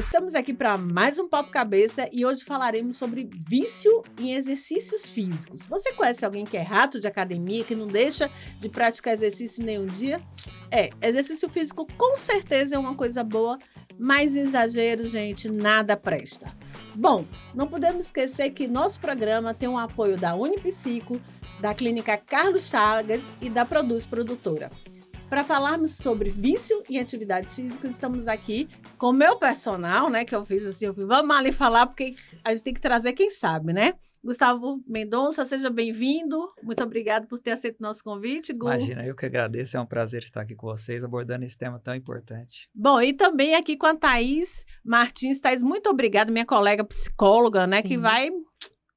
Estamos aqui para mais um Papo Cabeça e hoje falaremos sobre vício em exercícios físicos. Você conhece alguém que é rato de academia, que não deixa de praticar exercício nenhum dia? Exercício físico com certeza é uma coisa boa, mas exagero, gente, nada presta. Bom, não podemos esquecer que nosso programa tem um apoio da Unipsico, da Clínica Carlos Chagas e da Produz Produtora. Para falarmos sobre vício e atividades físicas, estamos aqui com o meu personal, né? Que eu fiz assim, vamos ali falar, porque a gente tem que trazer quem sabe, né? Gustavo Mendonça, seja bem-vindo. Muito obrigado por ter aceito o nosso convite, Gu. Imagina, eu que agradeço, é um prazer estar aqui com vocês, abordando esse tema tão importante. Bom, e também aqui com a Thaís Martins. Thaís, muito obrigada, minha colega psicóloga, né? Sim. Que vai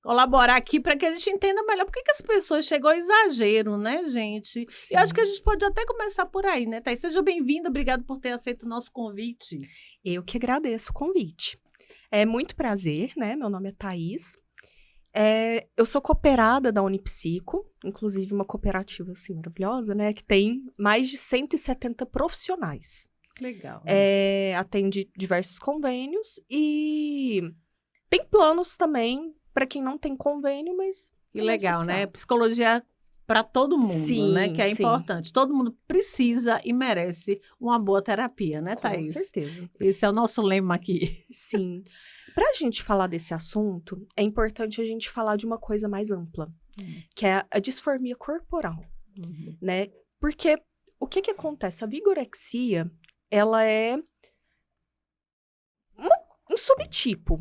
colaborar aqui para que a gente entenda melhor por que as pessoas chegam ao exagero, né, gente? Sim. E acho que a gente pode até começar por aí, né, Thaís? Seja bem-vinda, obrigado por ter aceito o nosso convite. Eu que agradeço o convite. É muito prazer, né? Meu nome é Thaís. Eu sou cooperada da Unipsico, inclusive uma cooperativa assim maravilhosa, né? Que tem mais de 170 profissionais. Legal. Atende diversos convênios e tem planos também para quem não tem convênio, mas Que legal, né? Psicologia para todo mundo, sim, né? Que é sim. importante. Todo mundo precisa e merece uma boa terapia, né, Thaís? Com certeza. Esse é o nosso lema aqui. Sim. Para a gente falar desse assunto, é importante a gente falar de uma coisa mais ampla, que é a disformia corporal, né? Porque o que acontece? A vigorexia, ela é um subtipo,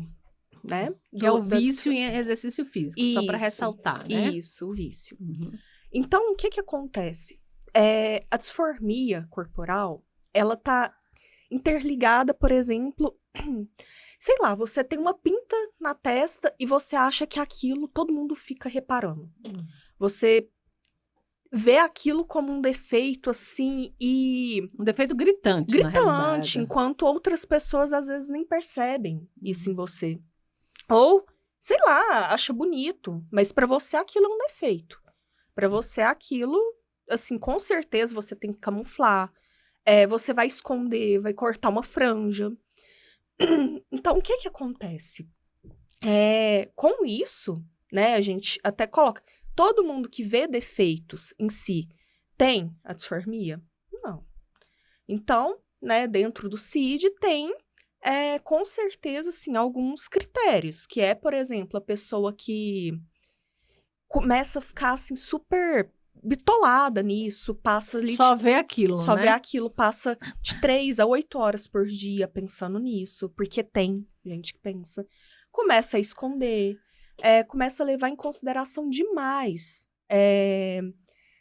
né? Que é o vício em exercício físico, só para ressaltar, né? Isso, o vício. Então, o que acontece? A disformia corporal, ela tá interligada, por exemplo, sei lá, você tem uma pinta na testa e você acha que aquilo todo mundo fica reparando. Você vê aquilo como um defeito, assim, e... Um defeito gritante, na realidade. Gritante, enquanto outras pessoas, às vezes, nem percebem isso em você. Ou, sei lá, acha bonito, mas pra você aquilo é um defeito. Pra você aquilo, assim, com certeza você tem que camuflar. Você vai esconder, vai cortar uma franja. Então, o que acontece? Com isso, né, a gente até coloca... Todo mundo que vê defeitos em si tem a disformia? Não. Então, né, dentro do CID tem, com certeza, assim, alguns critérios, que é, por exemplo, a pessoa que começa a ficar, assim, super bitolada nisso, passa ali... Só vê aquilo, Só né? vê aquilo, passa de 3 a 8 horas por dia pensando nisso, porque tem gente que pensa. Começa a esconder, começa a levar em consideração demais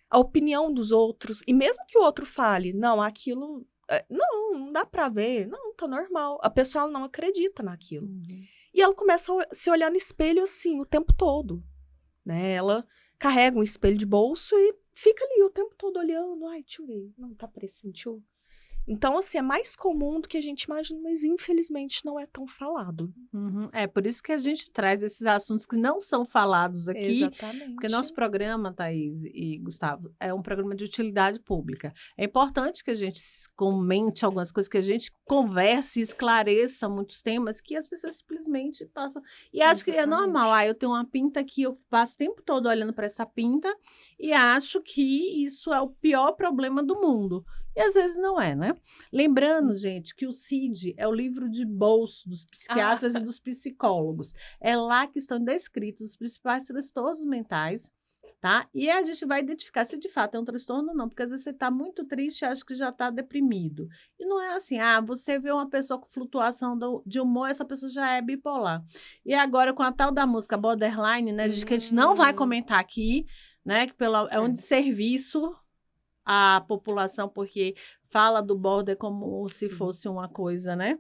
a opinião dos outros. E mesmo que o outro fale, não, aquilo... não dá pra ver, não, tá normal. A pessoa ela não acredita naquilo. E ela começa a se olhar no espelho assim, o tempo todo. Né? Ela carrega um espelho de bolso e fica ali o tempo todo olhando. Ai, deixa eu ver. Não, tá parecendo, deixa eu... Então, assim, é mais comum do que a gente imagina, mas infelizmente não é tão falado. É por isso que a gente traz esses assuntos que não são falados aqui. Exatamente. Porque nosso programa, Thaís e Gustavo, é um programa de utilidade pública. É importante que a gente comente algumas coisas, que a gente converse, esclareça muitos temas que as pessoas simplesmente passam. E acho que é normal. Eu tenho uma pinta aqui, eu passo o tempo todo olhando para essa pinta e acho que isso é o pior problema do mundo. E às vezes não é, né? Lembrando, gente, que o CID é o livro de bolso dos psiquiatras e dos psicólogos. É lá que estão descritos os principais transtornos mentais, tá? E a gente vai identificar se de fato é um transtorno ou não, porque às vezes você está muito triste e acha que já está deprimido. E não é assim, você vê uma pessoa com flutuação de humor, essa pessoa já é bipolar. E agora com a tal da música Borderline, né, gente, que a gente não vai comentar aqui, né, que é um desserviço à população, porque fala do border como se fosse uma coisa, né?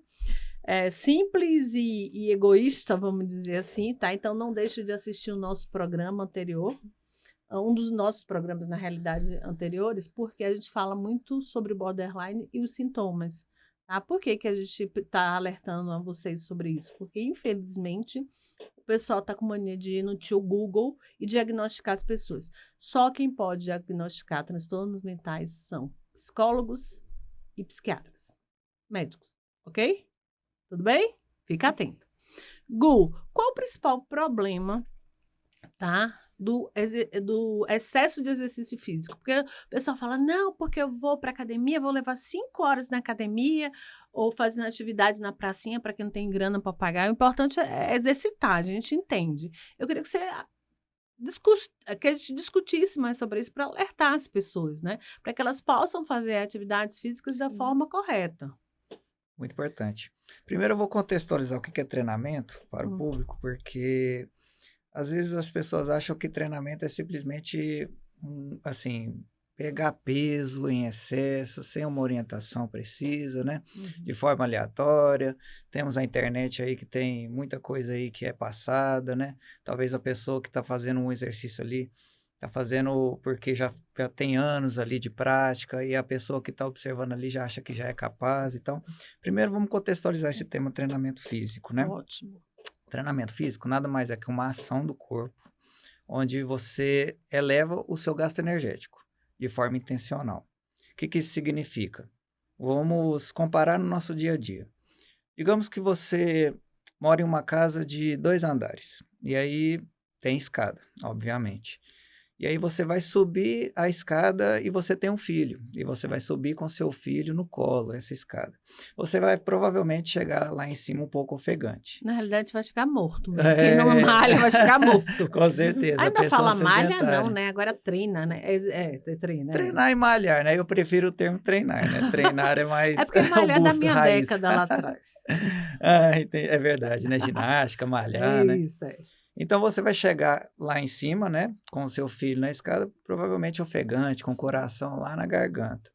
Simples e egoísta, vamos dizer assim, tá? Então, não deixe de assistir o nosso programa anterior, um dos nossos programas, na realidade, anteriores, porque a gente fala muito sobre borderline e os sintomas, tá? Por que a gente está alertando a vocês sobre isso? Porque, infelizmente, o pessoal está com mania de ir no tio Google e diagnosticar as pessoas. Só quem pode diagnosticar transtornos mentais são psicólogos e psiquiatras, médicos, ok? Tudo bem? Fica atento. Gu, qual o principal problema, tá? Do excesso de exercício físico? Porque o pessoal fala, não, porque eu vou para academia, vou levar 5 horas na academia ou fazendo atividade na pracinha para quem não tem grana para pagar. O importante é exercitar, a gente entende. Eu queria que que a gente discutisse mais sobre isso para alertar as pessoas, né? Para que elas possam fazer atividades físicas da forma correta. Muito importante. Primeiro eu vou contextualizar o que é treinamento para o público, porque às vezes as pessoas acham que treinamento é simplesmente, assim, pegar peso em excesso, sem uma orientação precisa, né? De forma aleatória. Temos a internet aí que tem muita coisa aí que é passada, né? Talvez a pessoa que está fazendo um exercício ali está fazendo porque já tem anos ali de prática e a pessoa que está observando ali já acha que já é capaz. Então, primeiro vamos contextualizar esse tema treinamento físico, né? Ótimo. Treinamento físico nada mais é que uma ação do corpo onde você eleva o seu gasto energético de forma intencional. O que isso significa? Vamos comparar no nosso dia a dia. Digamos que você mora em uma casa de 2 andares e aí tem escada, obviamente. E aí você vai subir a escada e você tem um filho. E você vai subir com seu filho no colo, essa escada. Você vai provavelmente chegar lá em cima um pouco ofegante. Na realidade, vai ficar morto. Quem não malha vai ficar morto. Com certeza. Ainda fala malha, não, né? Agora treina, né? Treina. Treinar e malhar, né? Eu prefiro o termo treinar, né? Treinar é mais É porque malhar é da robusto, minha raiz. década lá atrás. É verdade, né? Ginástica, malhar, né? Isso, é. Então, você vai chegar lá em cima, né, com o seu filho na escada, provavelmente ofegante, com o coração lá na garganta.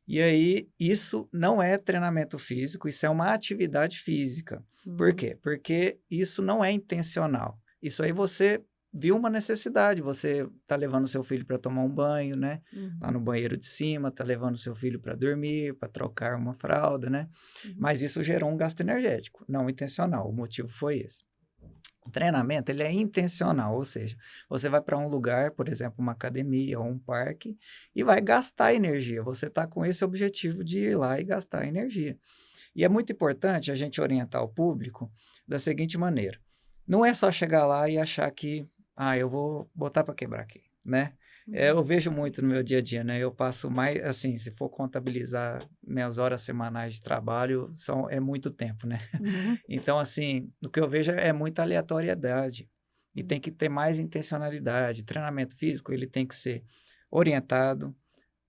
E aí, isso não é treinamento físico, isso é uma atividade física. Por quê? Porque isso não é intencional. Isso aí você viu uma necessidade, você está levando seu filho para tomar um banho, né, lá no banheiro de cima, está levando seu filho para dormir, para trocar uma fralda, né, mas isso gerou um gasto energético, não intencional, o motivo foi esse. O treinamento, ele é intencional, ou seja, você vai para um lugar, por exemplo, uma academia ou um parque, e vai gastar energia. Você está com esse objetivo de ir lá e gastar energia. E é muito importante a gente orientar o público da seguinte maneira. Não é só chegar lá e achar que, eu vou botar para quebrar aqui, né? Eu vejo muito no meu dia a dia, né? Eu passo mais, assim, se for contabilizar minhas horas semanais de trabalho, é muito tempo, né? Então, assim, o que eu vejo é muita aleatoriedade e tem que ter mais intencionalidade. Treinamento físico, ele tem que ser orientado,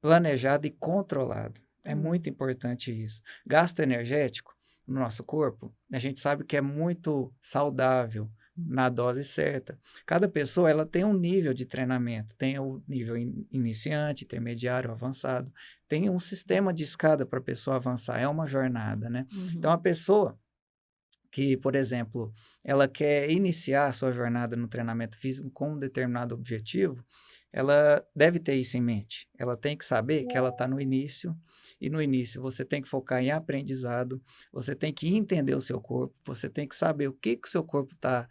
planejado e controlado. É muito importante isso. Gasto energético no nosso corpo, a gente sabe que é muito saudável, na dose certa. Cada pessoa, ela tem um nível de treinamento, tem o nível iniciante, intermediário, avançado, tem um sistema de escada para a pessoa avançar, é uma jornada, né? Então, a pessoa que, por exemplo, ela quer iniciar a sua jornada no treinamento físico com um determinado objetivo, ela deve ter isso em mente. Ela tem que saber que ela está no início, e no início você tem que focar em aprendizado, você tem que entender o seu corpo, você tem que saber o que o seu corpo está,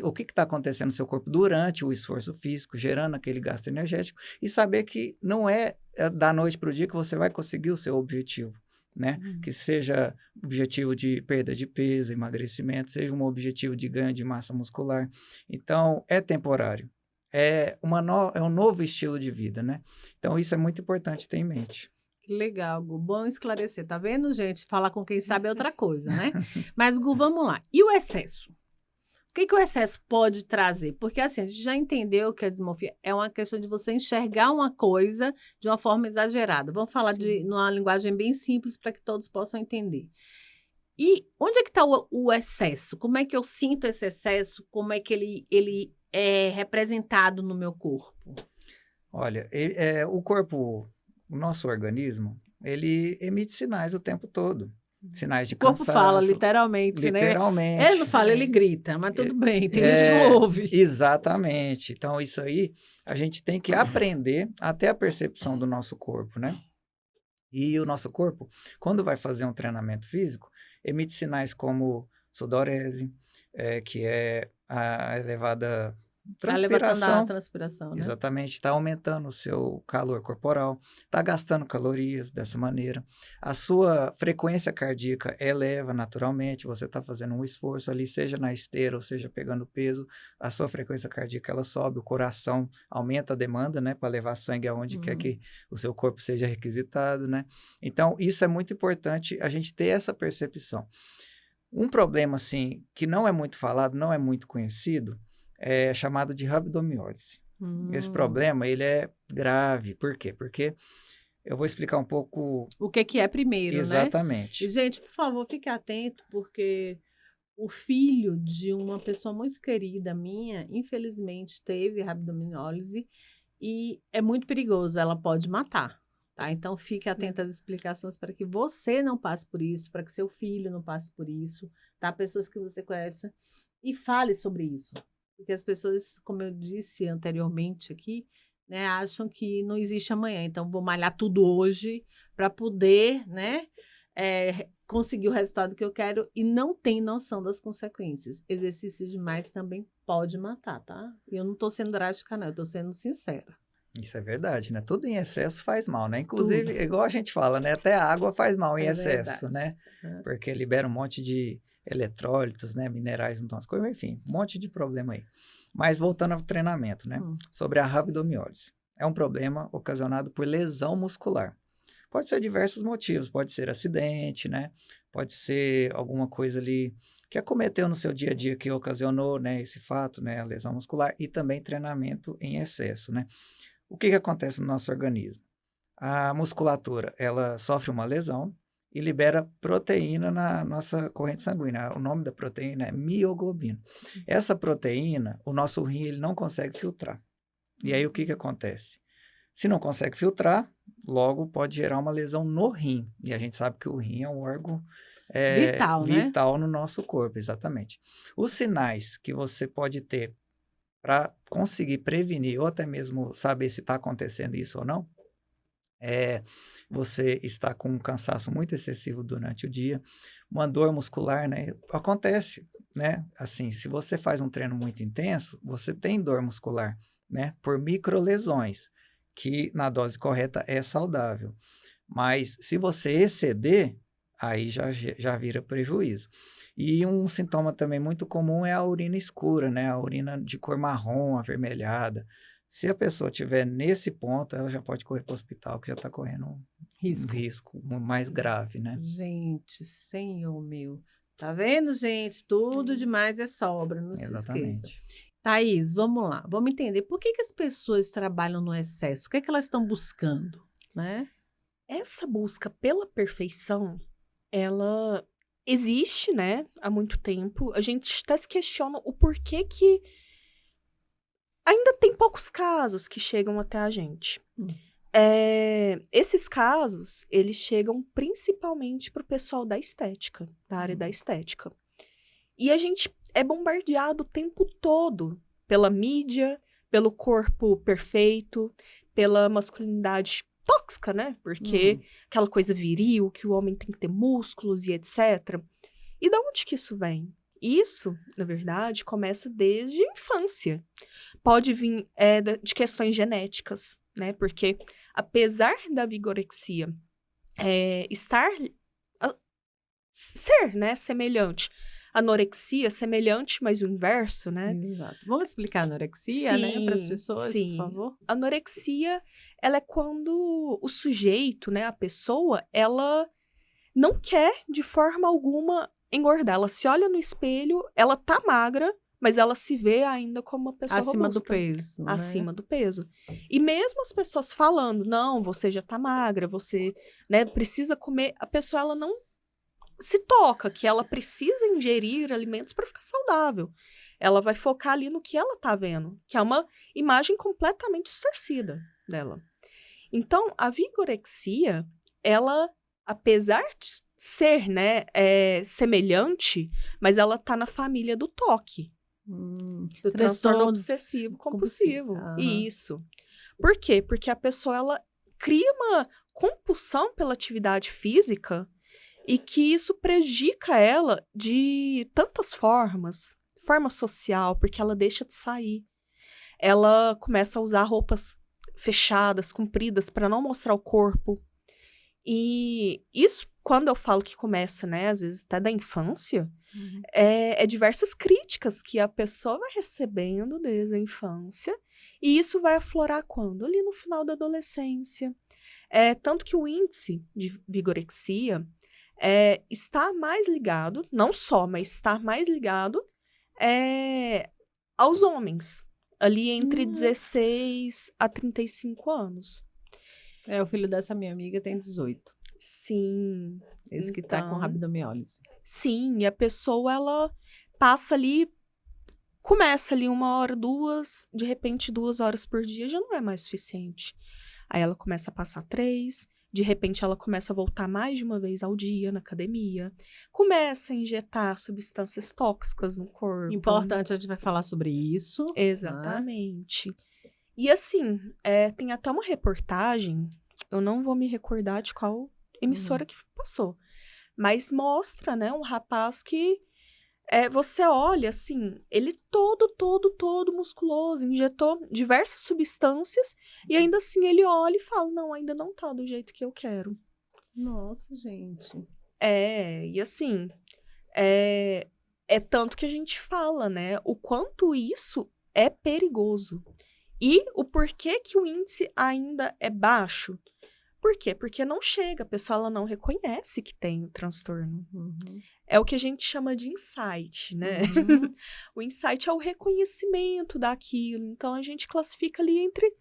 o que está acontecendo no seu corpo durante o esforço físico, gerando aquele gasto energético, e saber que não é da noite para o dia que você vai conseguir o seu objetivo, né? Que seja objetivo de perda de peso, emagrecimento, seja um objetivo de ganho de massa muscular. Então, é temporário. É um novo estilo de vida, né? Então, isso é muito importante ter em mente. Legal, Gu. Bom esclarecer. Tá vendo, gente? Falar com quem sabe é outra coisa, né? Mas, Gu, vamos lá. E o excesso? O que o excesso pode trazer? Porque, assim, a gente já entendeu que a dismorfia é uma questão de você enxergar uma coisa de uma forma exagerada. Vamos falar numa linguagem bem simples para que todos possam entender. E onde é que está o excesso? Como é que eu sinto esse excesso? Como é que ele é representado no meu corpo? Olha, o nosso organismo, ele emite sinais o tempo todo. Sinais de cansaço. O corpo fala, literalmente, né? Ele não fala, ele grita, mas tudo bem, tem gente que não ouve. Exatamente. Então, isso aí, a gente tem que aprender até a percepção do nosso corpo, né? E o nosso corpo, quando vai fazer um treinamento físico, emite sinais como sudorese, que é a elevada A elevação da Transpiração, transpiração, né? exatamente, está aumentando o seu calor corporal, está gastando calorias dessa maneira. A sua frequência cardíaca eleva naturalmente, você está fazendo um esforço ali, seja na esteira ou seja pegando peso, a sua frequência cardíaca ela sobe, o coração aumenta a demanda, né, para levar sangue aonde quer que o seu corpo seja requisitado, né? Então, isso é muito importante a gente ter essa percepção. Um problema, assim, que não é muito falado, não é muito conhecido, é chamado de rabdomiólise. Esse problema, ele é grave. Por quê? Porque eu vou explicar um pouco O que é primeiro, né? exatamente. E, gente, por favor, fique atento, porque o filho de uma pessoa muito querida minha, infelizmente, teve rabdomiólise e é muito perigoso, ela pode matar, tá? Então, fique atento às explicações para que você não passe por isso, para que seu filho não passe por isso, tá? Pessoas que você conhece e fale sobre isso. Porque as pessoas, como eu disse anteriormente aqui, né, acham que não existe amanhã. Então, vou malhar tudo hoje para poder, né, conseguir o resultado que eu quero e não tem noção das consequências. Exercício demais também pode matar, tá? E eu não estou sendo drástica, não. Eu estou sendo sincera. Isso é verdade, né? Tudo em excesso faz mal, né? Inclusive, igual a gente fala, né? Até a água faz mal em excesso, verdade. né? Porque libera um monte de eletrólitos, né? Minerais no nosso corpo, enfim, um monte de problema aí. Mas voltando ao treinamento, né? Sobre a rabdomiólise. É um problema ocasionado por lesão muscular. Pode ser diversos motivos, pode ser acidente, né? Pode ser alguma coisa ali que acometeu no seu dia a dia que ocasionou, né, esse fato, né, a lesão muscular e também treinamento em excesso, né? O que acontece no nosso organismo? A musculatura, ela sofre uma lesão e libera proteína na nossa corrente sanguínea. O nome da proteína é mioglobina. Essa proteína, o nosso rim, ele não consegue filtrar. E aí, o que acontece? Se não consegue filtrar, logo pode gerar uma lesão no rim. E a gente sabe que o rim é um órgão vital no nosso corpo, exatamente. Os sinais que você pode ter para conseguir prevenir ou até mesmo saber se está acontecendo isso ou não, você está com um cansaço muito excessivo durante o dia, uma dor muscular, né? Acontece, né? Assim, se você faz um treino muito intenso, você tem dor muscular, né? Por microlesões, que na dose correta é saudável. Mas se você exceder, aí já vira prejuízo. E um sintoma também muito comum é a urina escura, né? A urina de cor marrom, avermelhada. Se a pessoa estiver nesse ponto, ela já pode correr para o hospital, que já está correndo um risco mais grave, né? Gente, Senhor meu. Tá vendo, gente? Tudo demais é sobra, não se esqueça. Thaís, vamos lá. Vamos entender por que as pessoas trabalham no excesso? O que elas estão buscando, né? Essa busca pela perfeição, ela existe, né, há muito tempo. A gente até se questiona o porquê que ainda tem poucos casos que chegam até a gente. Esses casos, eles chegam principalmente para o pessoal da estética, da área da estética. E a gente é bombardeado o tempo todo pela mídia, pelo corpo perfeito, pela masculinidade tóxica, né? Porque aquela coisa viril, que o homem tem que ter músculos e etc. E de onde que isso vem? Isso, na verdade, começa desde a infância. Pode vir de questões genéticas, né? Porque apesar da vigorexia ser, né, semelhante, anorexia semelhante, mas o inverso, né? Exato. Vamos explicar a anorexia, né, para as pessoas, por favor? Anorexia, ela é quando o sujeito, né, a pessoa, ela não quer de forma alguma engordar. Ela se olha no espelho, ela tá magra, mas ela se vê ainda como uma pessoa acima robusta. do peso. Acima do peso. E mesmo as pessoas falando, não, você já tá magra, você, né, precisa comer, a pessoa, ela não se toca que ela precisa ingerir alimentos para ficar saudável. Ela vai focar ali no que ela tá vendo, que é uma imagem completamente distorcida dela. Então, a vigorexia, ela, apesar de ser, né, semelhante, mas ela tá na família do TOC. Do transtorno obsessivo compulsivo. Isso. Por quê? Porque a pessoa, ela cria uma compulsão pela atividade física e que isso prejudica ela de tantas formas. Forma social, porque ela deixa de sair. ela começa a usar roupas fechadas, compridas, para não mostrar o corpo. E isso, quando eu falo que começa, né, às vezes até da infância, é diversas críticas que a pessoa vai recebendo desde a infância, e isso vai aflorar quando? Ali no final da adolescência. Tanto que o índice de vigorexia está mais ligado, não só, mas está mais ligado aos homens, ali entre 16 a 35 anos. O filho dessa minha amiga tem 18. Sim. Esse que tá com rabdomiólise. Sim, e a pessoa, ela passa ali, começa ali 1 hora, 2, de repente 2 horas por dia já não é mais suficiente. Aí ela começa a passar 3, de repente ela começa a voltar mais de uma vez ao dia na academia, começa a injetar substâncias tóxicas no corpo. Importante, a gente vai falar sobre isso. Exatamente. Né? E assim, tem até uma reportagem, eu não vou me recordar de qual emissora que passou, mas mostra, né, um rapaz que você olha, assim, ele todo musculoso, injetou diversas substâncias e ainda assim ele olha e fala, não, ainda não tá do jeito que eu quero. Nossa, gente. E assim, é tanto que a gente fala, né, o quanto isso é perigoso. E o porquê que o índice ainda é baixo. Por quê? Porque não chega, a pessoa ela não reconhece que tem o transtorno. É o que a gente chama de insight, né? O insight é o reconhecimento daquilo. Então, a gente classifica ali entre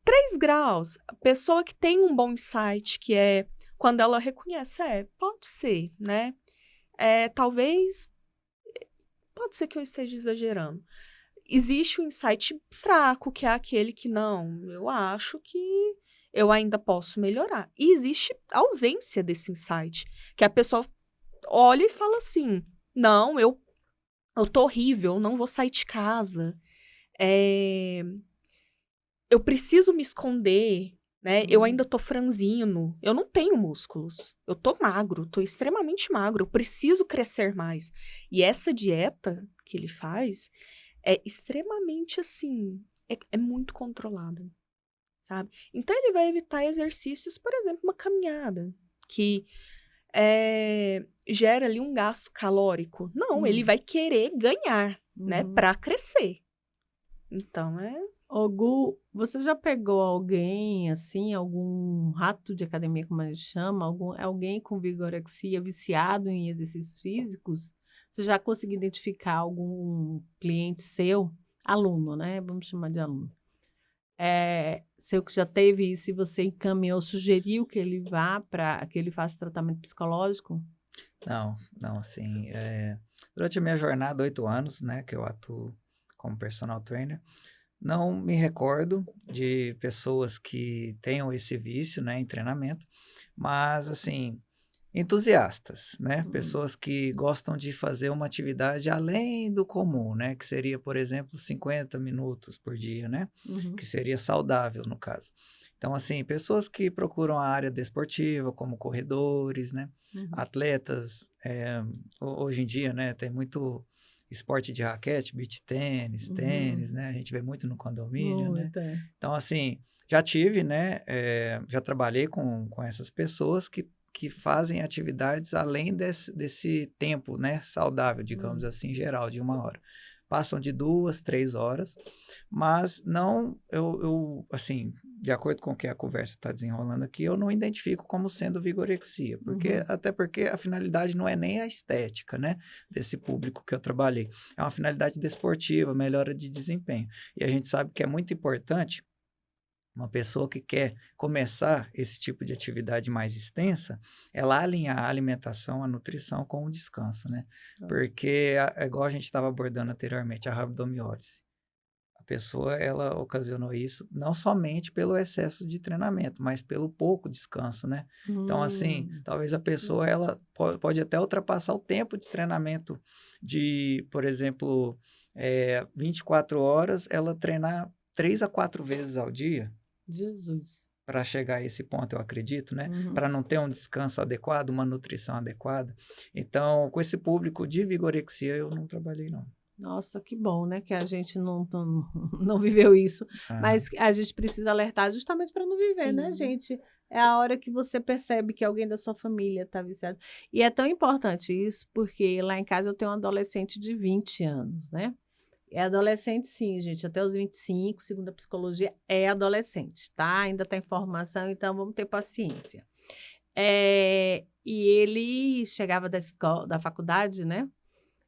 3 graus. A pessoa que tem um bom insight, que é quando ela reconhece, pode ser, né? Talvez, pode ser que eu esteja exagerando. Existe o insight fraco, que é aquele que, não, eu acho que eu ainda posso melhorar. E existe a ausência desse insight, que a pessoa olha e fala assim, não, eu tô horrível, eu não vou sair de casa, eu preciso me esconder, né? Eu ainda tô franzino, eu não tenho músculos, eu tô magro, tô extremamente magro, eu preciso crescer mais. E essa dieta que ele faz é extremamente, assim, é muito controlada, sabe? Então, ele vai evitar exercícios, por exemplo, uma caminhada, que gera ali um gasto calórico. Não, ele vai querer ganhar, né, pra crescer. Então, Ô, Gu, você já pegou alguém, assim, algum rato de academia, como a gente chama, alguém com vigorexia viciado em exercícios físicos? Você já conseguiu identificar algum cliente seu, aluno, né? Vamos chamar de aluno. Seu que já teve isso e você encaminhou, sugeriu que ele vá que ele faça tratamento psicológico? Não, assim, durante a minha jornada, 8 anos, né, que eu atuo como personal trainer, não me recordo de pessoas que tenham esse vício, né, em treinamento, mas, assim, entusiastas, né, pessoas que gostam de fazer uma atividade além do comum, né, que seria, por exemplo, 50 minutos por dia, né, que seria saudável, no caso. Então, assim, pessoas que procuram a área desportiva, como corredores, né, atletas, hoje em dia, né, tem muito esporte de raquete, beach tênis, tênis, né, a gente vê muito no condomínio, né. Então, assim, já tive, né, já trabalhei com essas pessoas que fazem atividades além desse tempo, né, saudável, digamos assim, geral, de 1 hora. Passam de 2, 3 horas, mas não, eu assim, de acordo com o que a conversa está desenrolando aqui, eu não identifico como sendo vigorexia, até porque a finalidade não é nem a estética, né, desse público que eu trabalhei. É uma finalidade desportiva, melhora de desempenho. E a gente sabe que é muito importante uma pessoa que quer começar esse tipo de atividade mais extensa, ela alinhar a alimentação, a nutrição com o descanso, né? Porque, igual a gente estava abordando anteriormente, a rabdomiólise. A pessoa, ela ocasionou isso não somente pelo excesso de treinamento, mas pelo pouco descanso, né? Então, assim, talvez a pessoa, ela pode até ultrapassar o tempo de treinamento de, por exemplo, 24 horas, ela treinar 3 a 4 vezes ao dia. Jesus. Para chegar a esse ponto, eu acredito, né? Para não ter um descanso adequado, uma nutrição adequada. Então, com esse público de vigorexia, eu não trabalhei, não. Nossa, que bom, né? Que a gente não viveu isso. Mas a gente precisa alertar justamente para não viver, né, Sim. gente? É a hora que você percebe que alguém da sua família está viciado. E é tão importante isso, porque lá em casa eu tenho um adolescente de 20 anos, né? É adolescente, sim, gente. Até os 25, segundo a psicologia, é adolescente, tá? Ainda está em formação, então vamos ter paciência. E ele chegava da escola, da faculdade, né?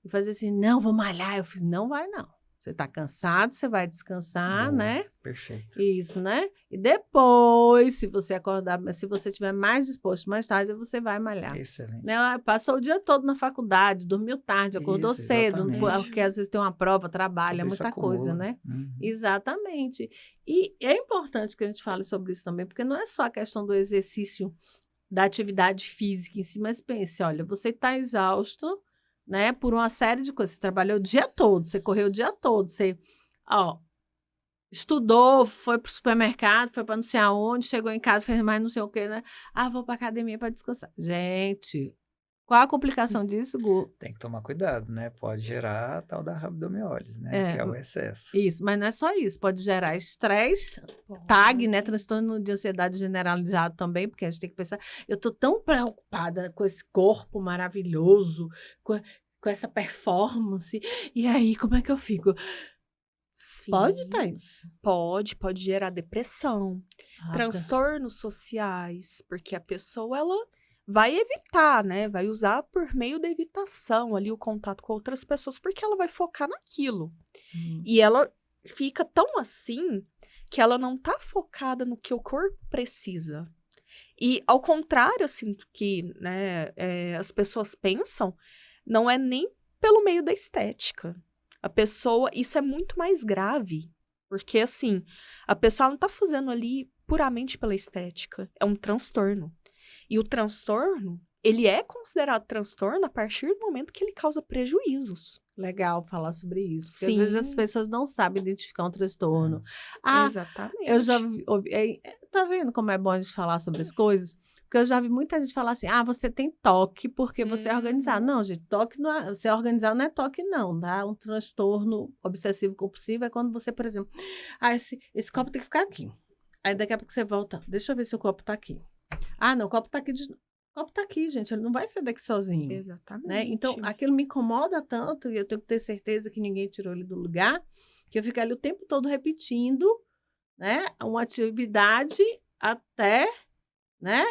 E fazia assim, não, vou malhar. Eu fiz, não vai não. Você tá cansado, você vai descansar, Boa, né? Perfeito. Isso, né? E depois, se você acordar, se você estiver mais disposto mais tarde, você vai malhar. Excelente. Né? Passou o dia todo na faculdade, dormiu tarde, acordou Isso, cedo, exatamente. porque às vezes tem uma prova, trabalha, Tudo isso muita coisa, acumula. né? Uhum. Exatamente. E é importante que a gente fale sobre isso também, porque não é só a questão do exercício, da atividade física em si, mas pense, olha, você está exausto, né, por uma série de coisas. Você trabalhou o dia todo, você correu o dia todo, você, estudou, foi para o supermercado, foi para não sei aonde, chegou em casa, fez mais não sei o quê, né? Vou para academia para descansar. Gente, qual a complicação disso, Gu? Tem que tomar cuidado, né? Pode gerar a tal da rabdomiólise, né? Que é o excesso. Isso, mas não é só isso, pode gerar estresse, TAG, né, transtorno de ansiedade generalizado também, porque a gente tem que pensar, eu tô tão preocupada com esse corpo maravilhoso, com essa performance, e aí, como é que eu fico? Sim. Pode, Thaís? Pode gerar depressão, transtornos sociais, porque a pessoa, ela vai evitar, né? Vai usar por meio da evitação ali o contato com outras pessoas, porque ela vai focar naquilo. E ela fica tão assim que ela não tá focada no que o corpo precisa. E ao contrário, assim, que, né, as pessoas pensam, não é nem pelo meio da estética. A pessoa, isso é muito mais grave, porque, assim, a pessoa não tá fazendo ali puramente pela estética, é um transtorno. E o transtorno, ele é considerado transtorno a partir do momento que ele causa prejuízos. Legal falar sobre isso, porque às Sim. vezes as pessoas não sabem identificar um transtorno. Exatamente. Eu já ouvi, tá vendo como é bom a gente falar sobre as coisas? Porque eu já vi muita gente falar assim, você tem toque porque você é organizado. Não, gente, toque não é, ser organizado não é toque não, tá? Um transtorno obsessivo compulsivo é quando você, por exemplo, esse copo tem que ficar aqui. Aí daqui a pouco você volta, deixa eu ver se o copo tá aqui. Não, o copo tá aqui o copo tá aqui, gente, ele não vai sair daqui sozinho. Exatamente. Né? Então, aquilo me incomoda tanto e eu tenho que ter certeza que ninguém tirou ele do lugar, que eu fico ali o tempo todo repetindo, né, uma atividade até, né,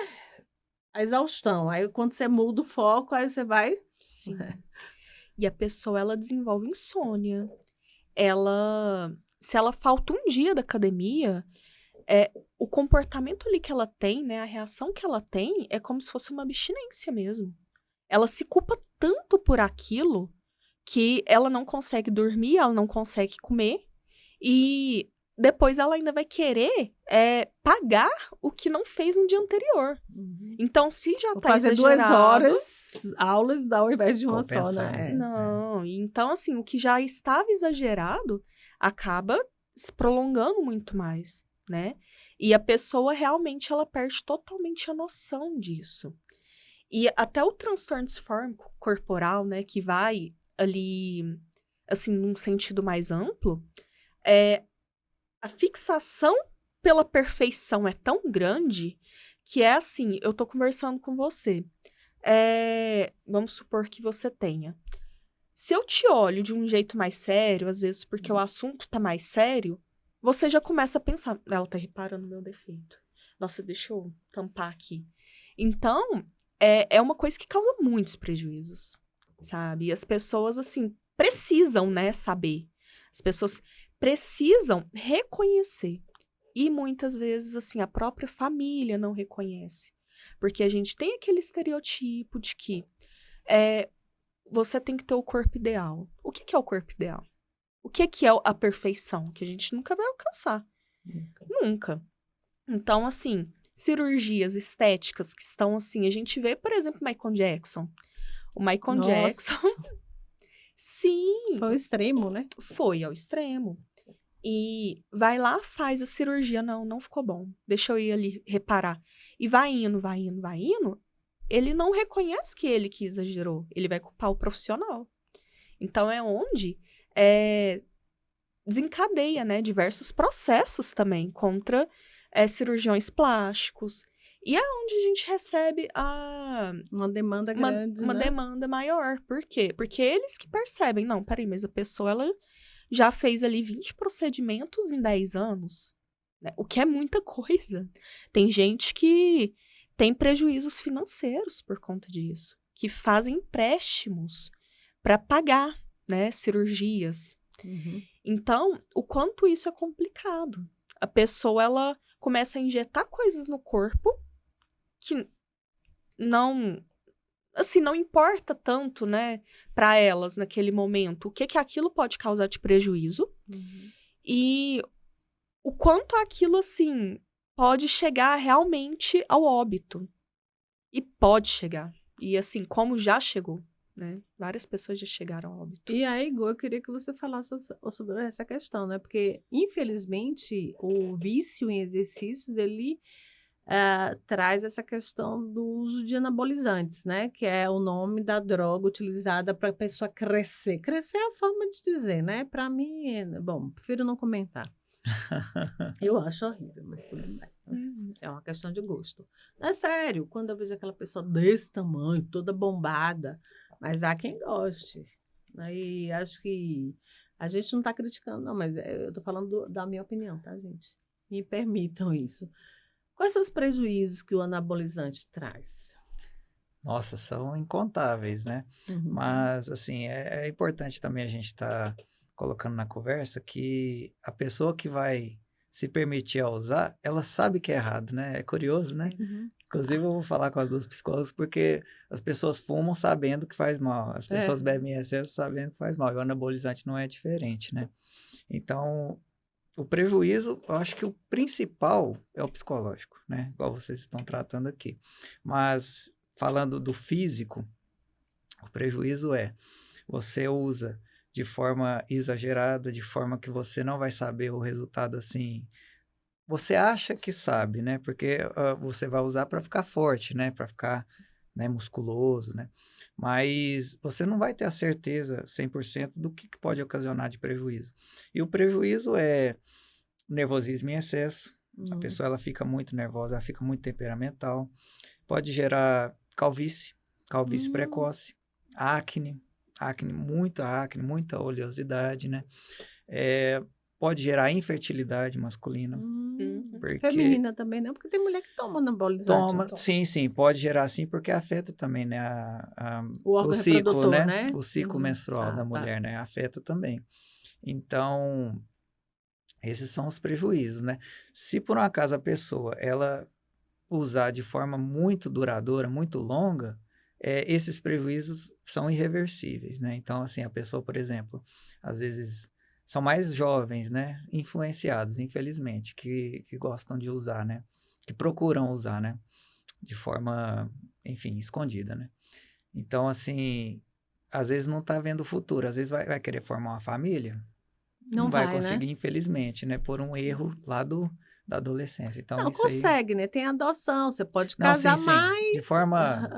a exaustão. Aí, quando você muda o foco, aí você vai... Sim. E a pessoa, ela desenvolve insônia. Se ela falta um dia da academia, o comportamento ali que ela tem, né, a reação que ela tem é como se fosse uma abstinência mesmo. Ela se culpa tanto por aquilo que ela não consegue dormir, ela não consegue comer e depois ela ainda vai querer pagar o que não fez no dia anterior. Então, se já tá fazer exagerado... 2 horas aulas ao invés de uma só, né? Não, então assim, o que já estava exagerado acaba se prolongando muito mais, né? E a pessoa realmente, ela perde totalmente a noção disso. E até o transtorno disfórico corporal, né, que vai ali, assim, num sentido mais amplo, a fixação pela perfeição é tão grande que é assim, eu tô conversando com você, vamos supor que você tenha. Se eu te olho de um jeito mais sério, às vezes porque o assunto tá mais sério, você já começa a pensar, ela tá reparando no meu defeito. Nossa, deixa eu tampar aqui. Então, é uma coisa que causa muitos prejuízos, sabe? E as pessoas, assim, precisam, né, saber. As pessoas precisam reconhecer. E muitas vezes, assim, a própria família não reconhece. Porque a gente tem aquele estereotipo de que você tem que ter o corpo ideal. O que é o corpo ideal? O que é a perfeição? Que a gente nunca vai alcançar. Nunca. Então, assim, cirurgias estéticas que estão assim... A gente vê, por exemplo, Michael Jackson. O Michael Jackson... Sim. Foi ao extremo, né? Foi ao extremo. E vai lá, faz a cirurgia. Não ficou bom. Deixa eu ir ali reparar. E vai indo. Ele não reconhece que ele que exagerou. Ele vai culpar o profissional. Então, é onde desencadeia, né, diversos processos também contra cirurgiões plásticos. E é onde a gente recebe Uma demanda grande, uma né? demanda maior. Por quê? Porque eles que percebem, não, peraí, mas a pessoa, ela já fez ali 20 procedimentos em 10 anos, né? O que é muita coisa. Tem gente que tem prejuízos financeiros por conta disso, que fazem empréstimos para pagar, né, cirurgias. Uhum. Então, o quanto isso é complicado. A pessoa, ela começa a injetar coisas no corpo que não, assim, não importa tanto, né, para elas naquele momento. O que aquilo pode causar de prejuízo Uhum. e o quanto aquilo, assim, pode chegar realmente ao óbito. E pode chegar. E, assim, como já chegou, né? Várias pessoas já chegaram ao óbito. E aí, Gu, eu queria que você falasse sobre essa questão, né? Porque, infelizmente, o vício em exercícios, ele traz essa questão do uso de anabolizantes, né? Que é o nome da droga utilizada para a pessoa crescer. Crescer é a forma de dizer, né? Para mim, bom, prefiro não comentar. Eu acho horrível, mas tudo bem. É uma questão de gosto. É sério, quando eu vejo aquela pessoa desse tamanho, toda bombada, mas há quem goste. Aí acho que a gente não está criticando, não, mas eu estou falando da minha opinião, tá, gente? Me permitam isso. Quais são os prejuízos que o anabolizante traz? Nossa, são incontáveis, né? Uhum. Mas, assim, é importante também a gente estar colocando na conversa que a pessoa que vai se permitir a usar, ela sabe que é errado, né? É curioso, né? Uhum. Inclusive, eu vou falar com as duas psicólogas porque as pessoas fumam sabendo que faz mal. As pessoas bebem em excesso sabendo que faz mal. E o anabolizante não é diferente, né? Então, o prejuízo, eu acho que o principal é o psicológico, né? Igual vocês estão tratando aqui. Mas, falando do físico, o prejuízo é você usa de forma exagerada, de forma que você não vai saber o resultado assim. Você acha que sabe, né? Porque você vai usar para ficar forte, né? Para ficar, né, musculoso, né? Mas você não vai ter a certeza 100% do que pode ocasionar de prejuízo. E o prejuízo é nervosismo em excesso. A pessoa ela fica muito nervosa, ela fica muito temperamental. Pode gerar calvície precoce, acne, muita oleosidade, né? Pode gerar infertilidade masculina. Porque Feminina também não, porque tem mulher que toma anabolizante. toma, sim, pode gerar sim, porque afeta também, né, O órgão ciclo, reprodutor, né? né? O ciclo menstrual da mulher, né? Afeta também. Então, esses são os prejuízos, né? Se por um acaso a pessoa, ela usar de forma muito duradoura, muito longa, esses prejuízos são irreversíveis, né? Então, assim, a pessoa, por exemplo, às vezes são mais jovens, né? Influenciados, infelizmente, que gostam de usar, né? Que procuram usar, né? De forma, enfim, escondida, né? Então, assim, às vezes não tá vendo o futuro, às vezes vai querer formar uma família, não vai conseguir, né? Infelizmente, né? Por um erro lá da adolescência. Então, Não, isso aí... consegue, né? Tem adoção, você pode Não, casar sim, mais. de forma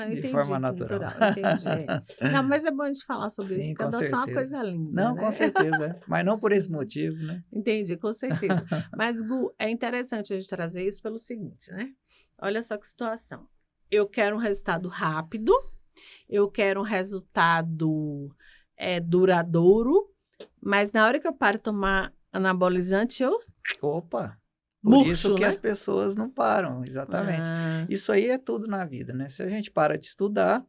Entendi, natural. entendi. Não, mas é bom a gente falar sobre isso, Sim, porque com adoção é uma certeza. coisa linda, Não, né? com certeza, mas não por esse Sim. motivo, né? Entendi, com certeza. Mas, Gu, é interessante a gente trazer isso pelo seguinte, né? Olha só que situação. Eu quero um resultado rápido, eu quero um resultado duradouro, mas na hora que eu paro de tomar anabolizante, eu Opa! Por isso murcho, que né? as pessoas não param, exatamente. Isso aí é tudo na vida, né? Se a gente para de estudar,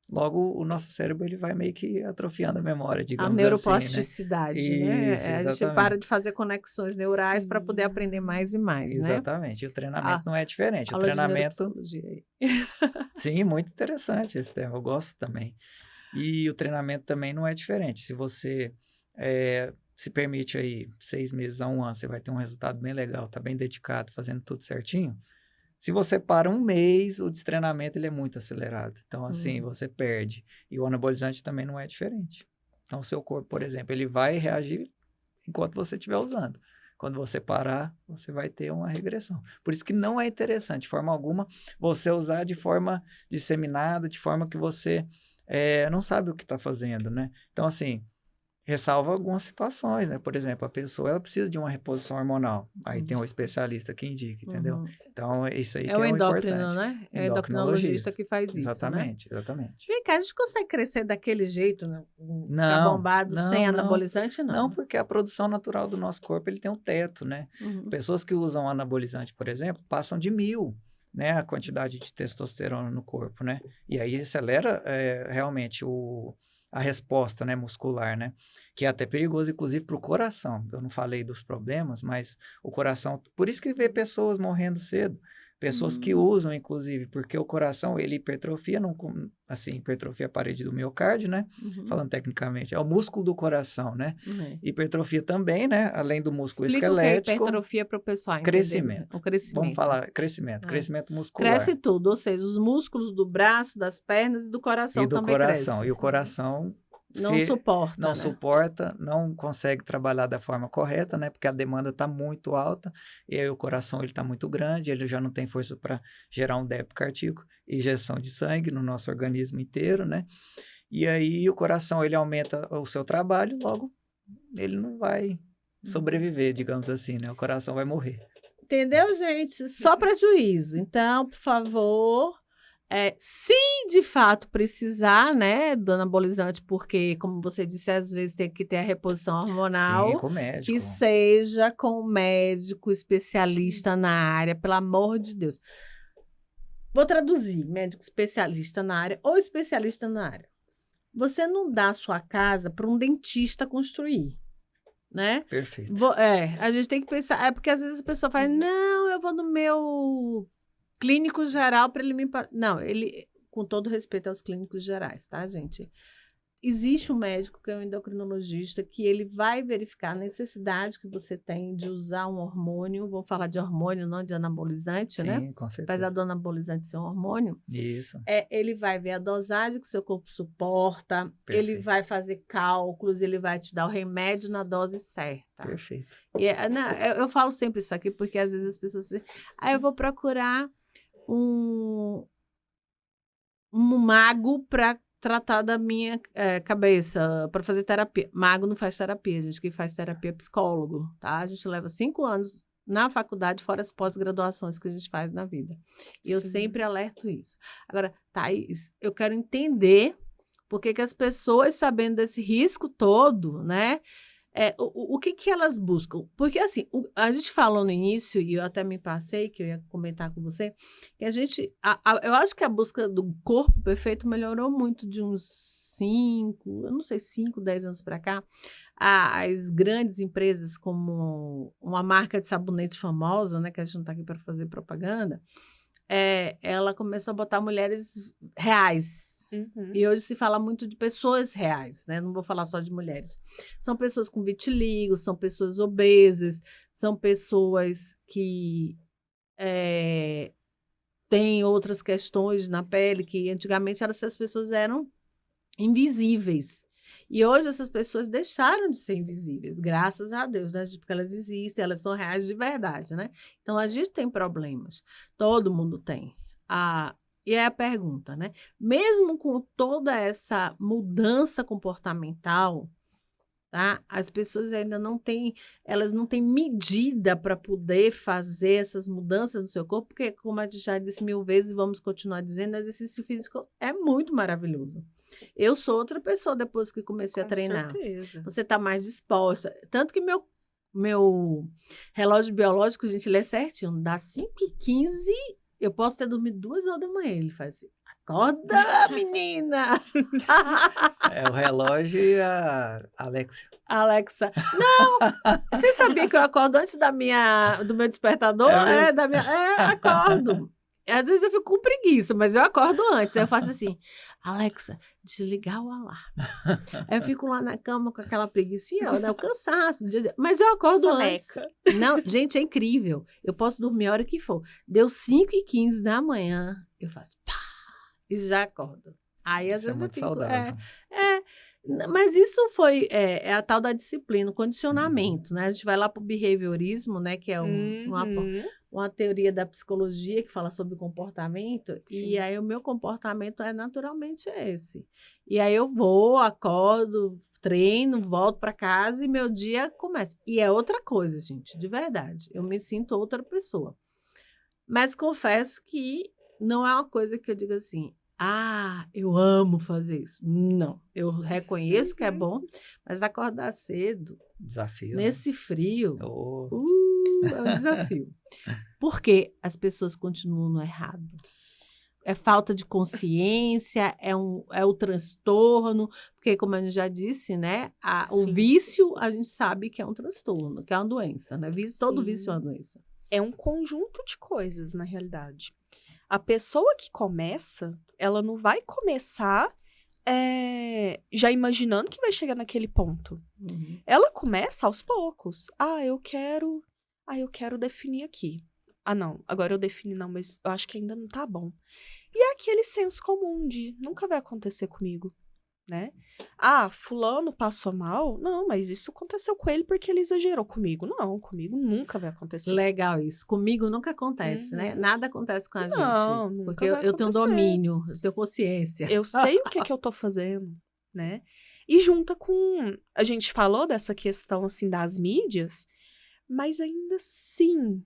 logo o nosso cérebro ele vai meio que atrofiando a memória, A digamos assim, né? neuroplasticidade, né? Isso, A gente exatamente. para de fazer conexões neurais para poder Sim. aprender mais e mais, né? Exatamente. E o treinamento não é diferente. O Aula de treinamento, neuropsicologia aí. sim, muito interessante esse tema, eu gosto também. E o treinamento também não é diferente. Se você se permite aí 6 meses a 1 ano, você vai ter um resultado bem legal, tá bem dedicado, fazendo tudo certinho. Se você para um mês, o destreinamento ele é muito acelerado. Então, assim, você perde. E o anabolizante também não é diferente. Então, o seu corpo, por exemplo, ele vai reagir enquanto você estiver usando. Quando você parar, você vai ter uma regressão. Por isso que não é interessante, de forma alguma, você usar de forma disseminada, de forma que você não sabe o que está fazendo, né? Então, assim, ressalva algumas situações, né? Por exemplo, a pessoa ela precisa de uma reposição hormonal. Aí tem um especialista que indica, entendeu? Uhum. Então, isso aí É que o é o endócrino, importante. né? É o endocrinologista que faz isso, né? Exatamente, exatamente. Vem cá, a gente consegue crescer daquele jeito, né? Ficar Não, bombado sem não, não. anabolizante, Não, não. porque a produção natural do nosso corpo ele tem um teto, né? Uhum. Pessoas que usam anabolizante, por exemplo, passam de 1.000, né? A quantidade de testosterona no corpo, né? E aí acelera realmente a resposta, né, muscular, né? Que é até perigoso, inclusive, para o coração. Eu não falei dos problemas, mas o coração... Por isso que vê pessoas morrendo cedo. Pessoas que usam, inclusive, porque o coração, ele hipertrofia, assim, hipertrofia a parede do miocárdio, né? Uhum. Falando tecnicamente, é o músculo do coração, né? Uhum. Hipertrofia também, né? Além do músculo Explica o que é esquelético, hipertrofia para o pessoal entender. crescimento. O crescimento. Vamos falar crescimento, É. crescimento muscular. Cresce tudo, ou seja, os músculos do braço, das pernas e do coração E do também coração. crescem. E o coração Não suporta, não né? suporta, não consegue trabalhar da forma correta, né? Porque a demanda está muito alta e aí o coração ele está muito grande, ele já não tem força para gerar um débito cardíaco, injeção de sangue no nosso organismo inteiro, né? E aí o coração ele aumenta o seu trabalho, logo ele não vai sobreviver, digamos assim, né? O coração vai morrer. Entendeu, gente? Só prejuízo. Então, por favor, se de fato precisar, né, do anabolizante, porque, como você disse, às vezes tem que ter a reposição hormonal, Sim, com o médico. que seja com um médico especialista na área, pelo amor de Deus. Vou traduzir, médico especialista na área ou especialista na área. Você não dá a sua casa para um dentista construir, né? Perfeito. A gente tem que pensar, porque às vezes a pessoa fala, não, eu vou no meu clínico geral para ele me... Não, ele, com todo respeito aos clínicos gerais, tá, gente? Existe um médico que é um endocrinologista que ele vai verificar a necessidade que você tem de usar um hormônio, vou falar de hormônio, não de anabolizante, né? Sim, com certeza. Apesar do anabolizante ser um hormônio. Isso. Ele vai ver a dosagem que o seu corpo suporta, Perfeito. ele vai fazer cálculos, ele vai te dar o remédio na dose certa. Perfeito. E eu falo sempre isso aqui, porque às vezes as pessoas dizem, eu vou procurar um mago para tratar da minha cabeça, para fazer terapia. Mago não faz terapia, gente. Quem faz terapia é psicólogo, tá? A gente leva 5 anos na faculdade, fora as pós-graduações que a gente faz na vida. E eu sempre alerto isso. Agora, Thaís, eu quero entender por que as pessoas, sabendo desse risco todo, né? O que elas buscam? Porque, assim, a gente falou no início, e eu até me passei, que eu ia comentar com você, que a gente... eu acho que a busca do corpo perfeito melhorou muito de uns 5, 10 anos para cá. As grandes empresas, como uma marca de sabonete famosa, né, que a gente não está aqui para fazer propaganda, ela começou a botar mulheres reais. Uhum. E hoje se fala muito de pessoas reais, né? Não vou falar só de mulheres. São pessoas com vitiligo, são pessoas obesas, são pessoas que têm outras questões na pele, que antigamente essas pessoas eram invisíveis. E hoje essas pessoas deixaram de ser invisíveis, graças a Deus, né? Porque elas existem, elas são reais de verdade, né? Então a gente tem problemas, todo mundo tem. E é a pergunta, né? Mesmo com toda essa mudança comportamental, tá? As pessoas ainda não têm medida para poder fazer essas mudanças no seu corpo, porque, como a gente já disse 1000 vezes, vamos continuar dizendo, o exercício físico é muito maravilhoso. Eu sou outra pessoa depois que comecei a treinar. Com certeza. Você está mais disposta. Tanto que meu relógio biológico, gente, ele é certinho. Das 5h15, eu posso ter dormido 2 horas da manhã. Ele faz assim, acorda, menina! O relógio e a Alexia. Alexa. Não! Você sabia que eu acordo antes do meu despertador? Acordo. Às vezes eu fico com preguiça, mas eu acordo antes. Aí eu faço assim, Alexa, desligar o alarme. Aí eu fico lá na cama com aquela preguiça, né? O cansaço. Mas eu acordo antes. Não, gente, é incrível. Eu posso dormir a hora que for. Deu 5h15 da manhã, eu faço pá, e já acordo. Aí às vezes eu fico... saudável. Mas isso foi a tal da disciplina, o condicionamento, né? A gente vai lá para o behaviorismo, né? Que é uma teoria da psicologia que fala sobre comportamento. Sim. E aí o meu comportamento naturalmente esse. E aí eu acordo, treino, volto para casa e meu dia começa. E é outra coisa, gente, de verdade. Eu me sinto outra pessoa. Mas confesso que não é uma coisa que eu diga assim, eu amo fazer isso. Não, eu reconheço que é bom, mas acordar cedo, Desafio, né? nesse frio, Oh, é um desafio. Porque as pessoas continuam no errado. É falta de consciência, é o transtorno, porque, como a gente já disse, né? O Sim. vício, a gente sabe que é um transtorno, que é uma doença, né? Todo Sim. vício é uma doença. É um conjunto de coisas, na realidade. A pessoa que começa, ela não vai começar já imaginando que vai chegar naquele ponto. Uhum. Ela começa aos poucos. Eu quero definir aqui. Não, agora eu defini, não, mas eu acho que ainda não tá bom. E é aquele senso comum de nunca vai acontecer comigo, né? Fulano passou mal? Não, mas isso aconteceu com ele porque ele exagerou comigo. Não, comigo nunca vai acontecer. Legal isso. Comigo nunca acontece, né? Nada acontece com a Não, gente. nunca Porque vai eu tenho acontecer. domínio, eu tenho consciência. Eu sei o que eu tô fazendo, né? E junta com... A gente falou dessa questão, assim, das mídias, mas ainda assim,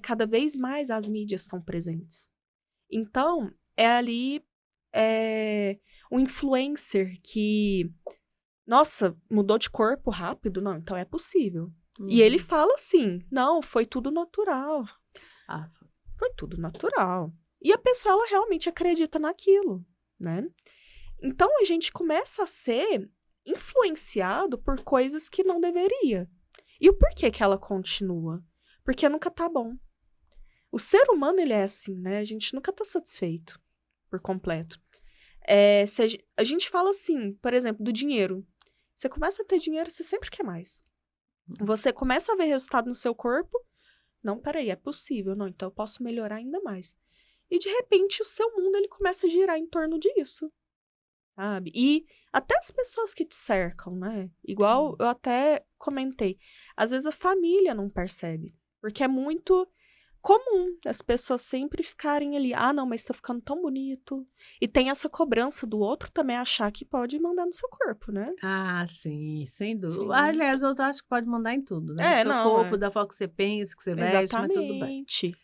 cada vez mais as mídias estão presentes. Então, é ali um influencer que, nossa, mudou de corpo rápido. Não, então é possível. E ele fala assim, não, foi tudo natural. Foi tudo natural. E a pessoa, ela realmente acredita naquilo, né? Então, a gente começa a ser influenciado por coisas que não deveria. E o porquê que ela continua? Porque nunca tá bom. O ser humano, ele é assim, né? A gente nunca tá satisfeito por completo. Se a gente fala assim, por exemplo, do dinheiro. Você começa a ter dinheiro, você sempre quer mais. Você começa a ver resultado no seu corpo. Não, peraí, é possível. Não, então eu posso melhorar ainda mais. E, de repente, o seu mundo, ele começa a girar em torno disso. Sabe? E até as pessoas que te cercam, né? Igual eu até comentei. Às vezes a família não percebe. Porque é muito comum as pessoas sempre ficarem ali. Não, mas tá ficando tão bonito. E tem essa cobrança do outro também achar que pode mandar no seu corpo, né? Sim, sem dúvida. Sim. Aliás, eu acho que pode mandar em tudo, né? No seu corpo, da forma que você pensa, que você veste, mas tudo bem. Exatamente.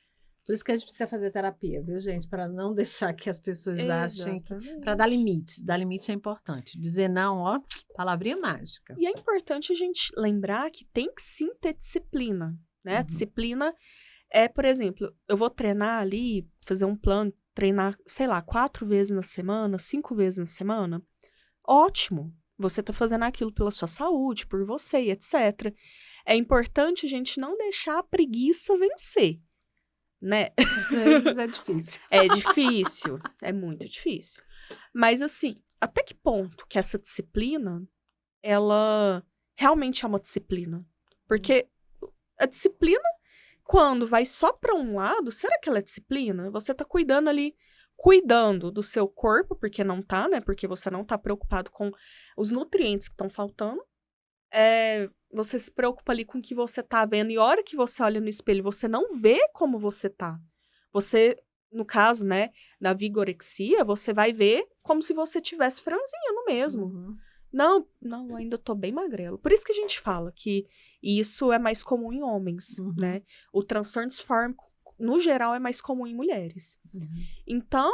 Por isso que a gente precisa fazer terapia, viu, gente? Para não deixar que as pessoas achem que... Exatamente. Para dar limite. Dar limite é importante. Dizer não, ó, palavrinha mágica. E é importante a gente lembrar que tem que sim ter disciplina, né? A disciplina é, por exemplo, eu vou treinar ali, fazer um plano, treinar, sei lá, 4 vezes na semana, 5 vezes na semana. Ótimo. Você tá fazendo aquilo pela sua saúde, por você, etc. É importante a gente não deixar a preguiça vencer, né? Às vezes é difícil. É difícil, é muito difícil. Mas, assim, até que ponto que essa disciplina, ela realmente é uma disciplina? Porque a disciplina, quando vai só para um lado, será que ela é disciplina? Você tá cuidando do seu corpo, porque não tá, né? Porque você não tá preocupado com os nutrientes que estão faltando. Você se preocupa ali com o que você tá vendo. E a hora que você olha no espelho, você não vê como você tá. Você, no caso, né, da vigorexia, você vai ver como se você tivesse franzino mesmo. Não, ainda tô bem magrelo. Por isso que a gente fala que isso é mais comum em homens, né? O transtorno disfórico, no geral, é mais comum em mulheres. Então,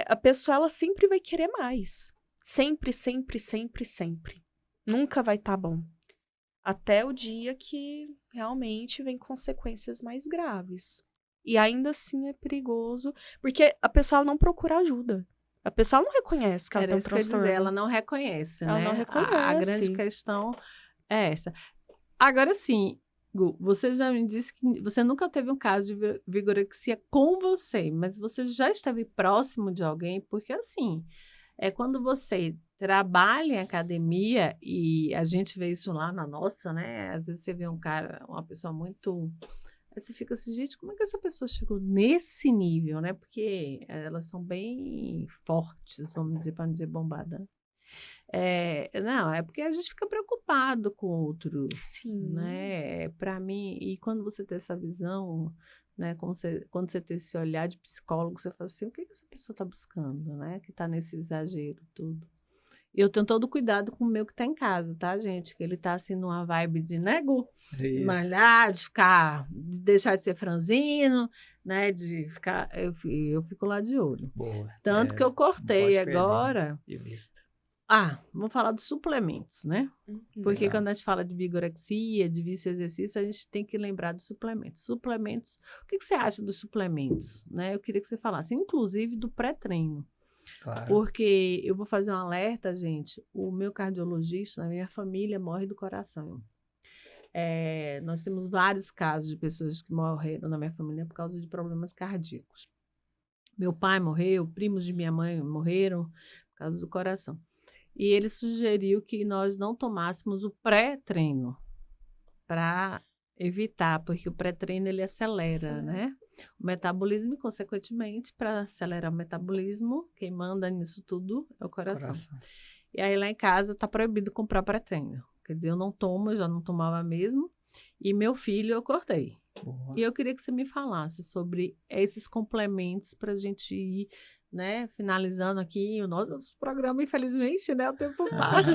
a pessoa, ela sempre vai querer mais. Sempre, sempre, sempre, sempre. Nunca vai estar bom. Até o dia que realmente vem consequências mais graves. E ainda assim é perigoso, porque a pessoa não procura ajuda. A pessoa não reconhece que ela tem um transtorno. Ela não reconhece, Ela né? não reconhece. A grande questão é essa. Agora sim, Gu, você já me disse que você nunca teve um caso de vigorexia com você, mas você já esteve próximo de alguém, porque assim, quando você trabalha em academia, e a gente vê isso lá na nossa, né? Às vezes você vê uma pessoa muito... Aí você fica assim, gente, como é que essa pessoa chegou nesse nível, né? Porque elas são bem fortes, vamos dizer, para não dizer bombada. Não, é porque a gente fica preocupado com outros, né? Para mim, e quando você tem essa visão, né? Quando você tem esse olhar de psicólogo, você fala assim, o que essa pessoa está buscando, né? Que está nesse exagero tudo. Eu tenho todo cuidado com o meu que tá em casa, tá, gente? Que ele tá assim numa vibe de nego, de Isso. malhar, de deixar de ser franzino, né? De ficar. Eu fico lá de olho. Boa. Tanto que eu Não pode cortei perder agora. de vista. Vamos falar dos suplementos, né? Porque Legal. quando a gente fala de vigorexia, de vício e exercício, a gente tem que lembrar dos suplementos. Suplementos, o que você acha dos suplementos? Né? Eu queria que você falasse, inclusive do pré-treino. Claro. Porque eu vou fazer um alerta, gente. O meu cardiologista, na minha família, morre do coração. Nós temos vários casos de pessoas que morreram na minha família por causa de problemas cardíacos. Meu pai morreu, primos de minha mãe morreram por causa do coração. E ele sugeriu que nós não tomássemos o pré-treino para evitar, porque o pré-treino ele acelera, né? O metabolismo e, consequentemente, para acelerar o metabolismo, quem manda nisso tudo é o coração. E aí lá em casa está proibido comprar pré-treino. Quer dizer, eu não tomo, eu já não tomava mesmo. E meu filho eu cortei. Boa. E eu queria que você me falasse sobre esses complementos para a gente ir, né, finalizando aqui o nosso programa, infelizmente, né, o tempo passa.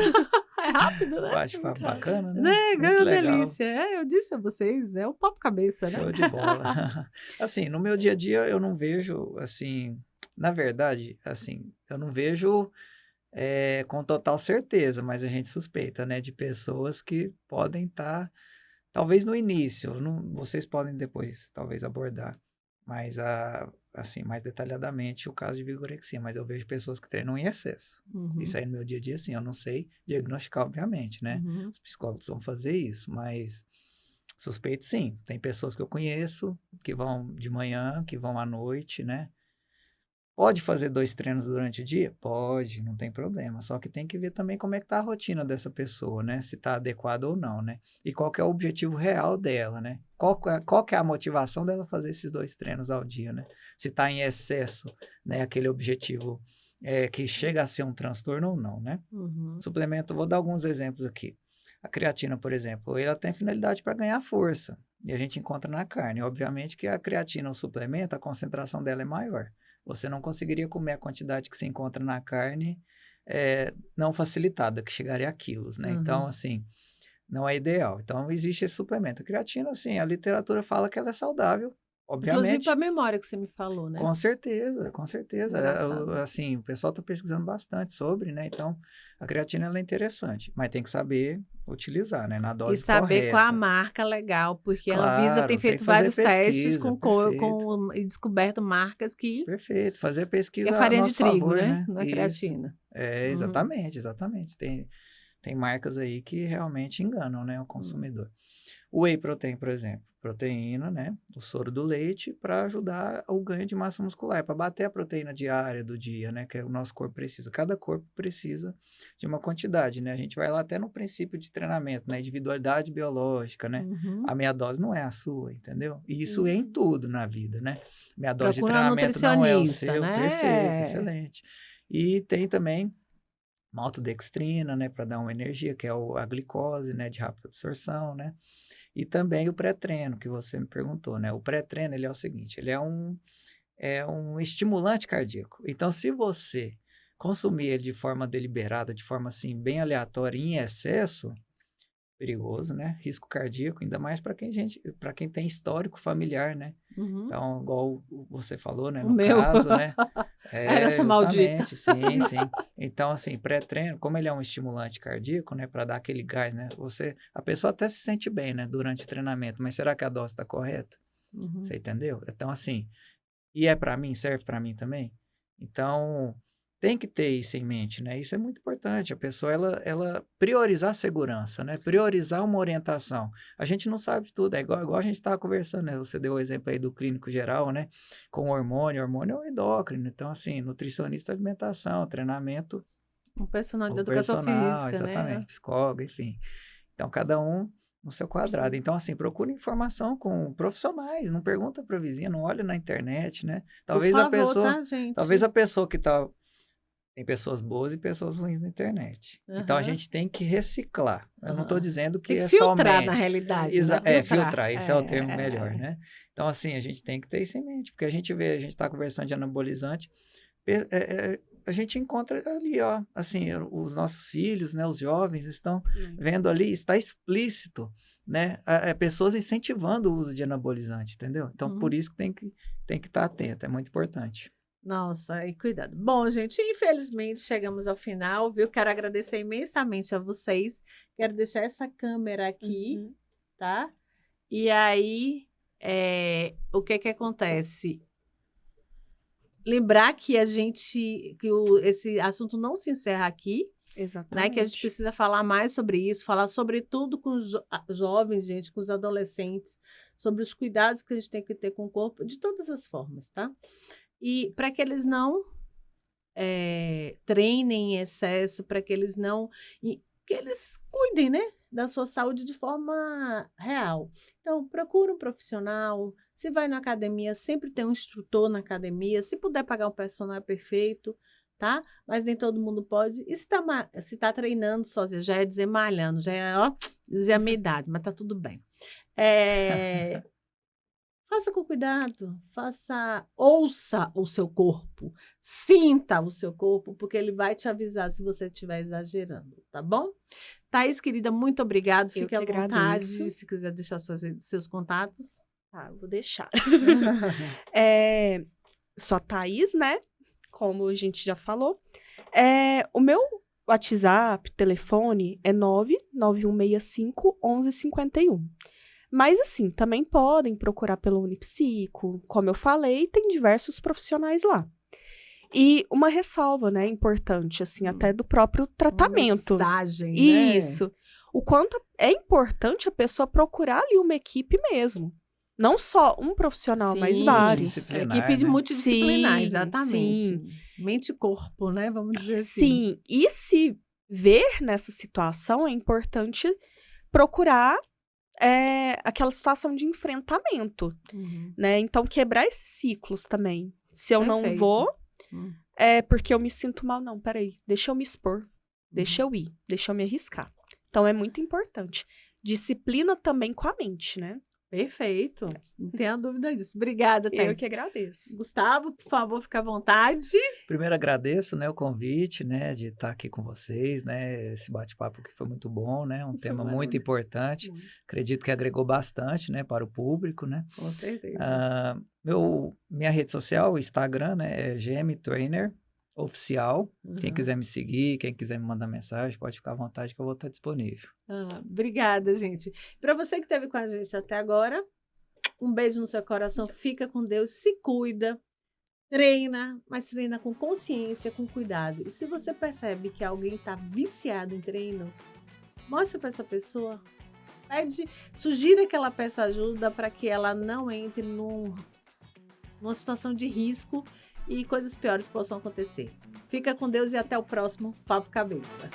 É rápido, né? Bate-papo bacana, né? Ganhou delícia. Eu disse a vocês, é o papo cabeça, né? Show de bola. Assim, no meu dia a dia eu não vejo, assim, na verdade, assim, eu não vejo com total certeza, mas a gente suspeita, né, de pessoas que podem estar, talvez no início, vocês podem depois, talvez, abordar, mas assim, mais detalhadamente o caso de vigorexia, mas eu vejo pessoas que treinam em excesso. Isso aí no meu dia a dia, assim, eu não sei diagnosticar, obviamente, né? Os psicólogos vão fazer isso, mas suspeito sim. Tem pessoas que eu conheço que vão de manhã, que vão à noite, né? Pode fazer 2 treinos durante o dia? Pode, não tem problema. Só que tem que ver também como é que tá a rotina dessa pessoa, né? Se tá adequado ou não, né? E qual que é o objetivo real dela, né? Qual que é a motivação dela fazer esses 2 treinos ao dia, né? Se tá em excesso, né? Aquele objetivo que chega a ser um transtorno ou não, né? Suplemento, vou dar alguns exemplos aqui. A creatina, por exemplo, ela tem finalidade para ganhar força. E a gente encontra na carne. Obviamente que a creatina, o suplemento, a concentração dela é maior. Você não conseguiria comer a quantidade que se encontra na carne não facilitada, que chegaria a quilos, né? Então, assim, não é ideal. Então, existe esse suplemento. A creatina, assim, a literatura fala que ela é saudável, obviamente. Inclusive para a memória que você me falou, né? Com certeza, com certeza. Engraçado. Assim, o pessoal está pesquisando bastante sobre, né? Então, a creatina ela é interessante, mas tem que saber utilizar, né? Na dose E saber correta. qual a marca legal, porque Claro, a Anvisa tem tem feito que fazer vários testes pesquisa, e descoberto marcas que Perfeito, fazer pesquisa é a farinha de nosso trigo, favor, né? né? Não é Isso. creatina. Exatamente, exatamente. Tem marcas aí que realmente enganam, né, o consumidor. O whey protein, por exemplo, proteína, né, o soro do leite para ajudar o ganho de massa muscular, para bater a proteína diária do dia, né, que o nosso corpo precisa. Cada corpo precisa de uma quantidade, né? A gente vai lá até no princípio de treinamento, né, individualidade biológica, né? A minha dose não é a sua, entendeu? E isso é em tudo na vida, né? Minha dose de Procura um treinamento não é o nutricionista, seu, né? perfeito, excelente. E tem também maltodextrina, né, para dar uma energia, que é a glicose, né, de rápida absorção, né? E também o pré-treino, que você me perguntou, né? O pré-treino, ele é o seguinte, ele é um estimulante cardíaco. Então, se você consumir ele de forma deliberada, de forma, assim, bem aleatória, em excesso, perigoso, né? Risco cardíaco, ainda mais para quem tem histórico familiar, né? Então, igual você falou, né? O No meu. caso, né? Era essa maldita. Sim, sim. Então, assim, pré-treino, como ele é um estimulante cardíaco, né? Para dar aquele gás, né? A pessoa até se sente bem, né? Durante o treinamento, mas será que a dose está correta? Você entendeu? Então, assim, e para mim, serve para mim também? Então, tem que ter isso em mente, né? Isso é muito importante. A pessoa, ela priorizar a segurança, né? Priorizar uma orientação. A gente não sabe de tudo. É igual a gente estava conversando, né? Você deu o exemplo aí do clínico geral, né? Com hormônio. Hormônio é o endócrino. Então, assim, nutricionista, alimentação, treinamento. Um personal de O educação personal, física, exatamente. né? Psicólogo, enfim. Então, cada um no seu quadrado. Então, assim, procure informação com profissionais. Não pergunta para a vizinha, não olha na internet, né? Talvez Por favor, a pessoa... tá, gente? Talvez a pessoa que está... Tem pessoas boas e pessoas ruins na internet. Então, a gente tem que reciclar. Eu não estou dizendo que tem é filtrar, somente... na realidade. Né? Filtrar. Esse é o termo melhor, né? Então, assim, a gente tem que ter isso em mente. Porque a gente está conversando de anabolizante. a gente encontra ali, ó, assim, os nossos filhos, né, os jovens estão vendo ali, está explícito, né, pessoas incentivando o uso de anabolizante, entendeu? Então, por isso que tem que estar atento, é muito importante. Nossa, e cuidado. Bom, gente, infelizmente chegamos ao final, viu? Quero agradecer imensamente a vocês. Quero deixar essa câmera aqui, tá? E aí, o que acontece? Lembrar que esse assunto não se encerra aqui, Exatamente. né? Que a gente precisa falar mais sobre isso, falar sobretudo com os jovens, gente, com os adolescentes, sobre os cuidados que a gente tem que ter com o corpo, de todas as formas, tá? E para que eles não treinem em excesso, para que eles que eles cuidem, né, da sua saúde de forma real. Então, procura um profissional. Se vai na academia, sempre tem um instrutor na academia. Se puder pagar um personal, é perfeito, tá? Mas nem todo mundo pode. E se tá treinando sozinho, já é dizer malhando, já é, ó, dizer a minha idade, mas tá tudo bem. Faça com cuidado, ouça o seu corpo, sinta o seu corpo, porque ele vai te avisar se você estiver exagerando, tá bom? Thaís, querida, muito obrigada. Fique à vontade, se quiser deixar seus contatos. Tá, eu vou deixar. Só Thaís, né? Como a gente já falou. O meu WhatsApp, telefone, é 99165-1151. Mas, assim, também podem procurar pelo Unipsico. Como eu falei, tem diversos profissionais lá. E uma ressalva, né, importante, assim, até do próprio tratamento. Uma mensagem, Isso. Né? O quanto é importante a pessoa procurar ali uma equipe mesmo. Não só um profissional, mas vários. Equipe de multidisciplinar, sim, exatamente. Sim. Mente e corpo, né? Vamos dizer assim. Sim. E se ver nessa situação, é importante procurar aquela situação de enfrentamento, né? Então, quebrar esses ciclos também. Se eu não vou, é porque eu me sinto mal. Não, peraí, deixa eu me expor, deixa eu ir, deixa eu me arriscar. Então, é muito importante. Disciplina também com a mente, né? Perfeito, não tenha dúvida disso. Obrigada, Thaís. Eu que agradeço. Gustavo, por favor, fica à vontade. Primeiro agradeço, né, o convite, né, de estar aqui com vocês, né, esse bate-papo que foi muito bom, né, um tema muito importante. Acredito que agregou bastante, né, para o público, né. Com certeza. Minha rede social, o Instagram, né, é GM Trainer Oficial. Quem quiser me seguir, quem quiser me mandar mensagem, pode ficar à vontade que eu vou estar disponível. Obrigada, gente. Para você que esteve com a gente até agora, um beijo no seu coração, fica com Deus, se cuida, treina, mas treina com consciência, com cuidado. E se você percebe que alguém está viciado em treino, mostre para essa pessoa, sugira que ela peça ajuda para que ela não entre numa situação de risco e coisas piores possam acontecer. Fica com Deus e até o próximo Papo Cabeça.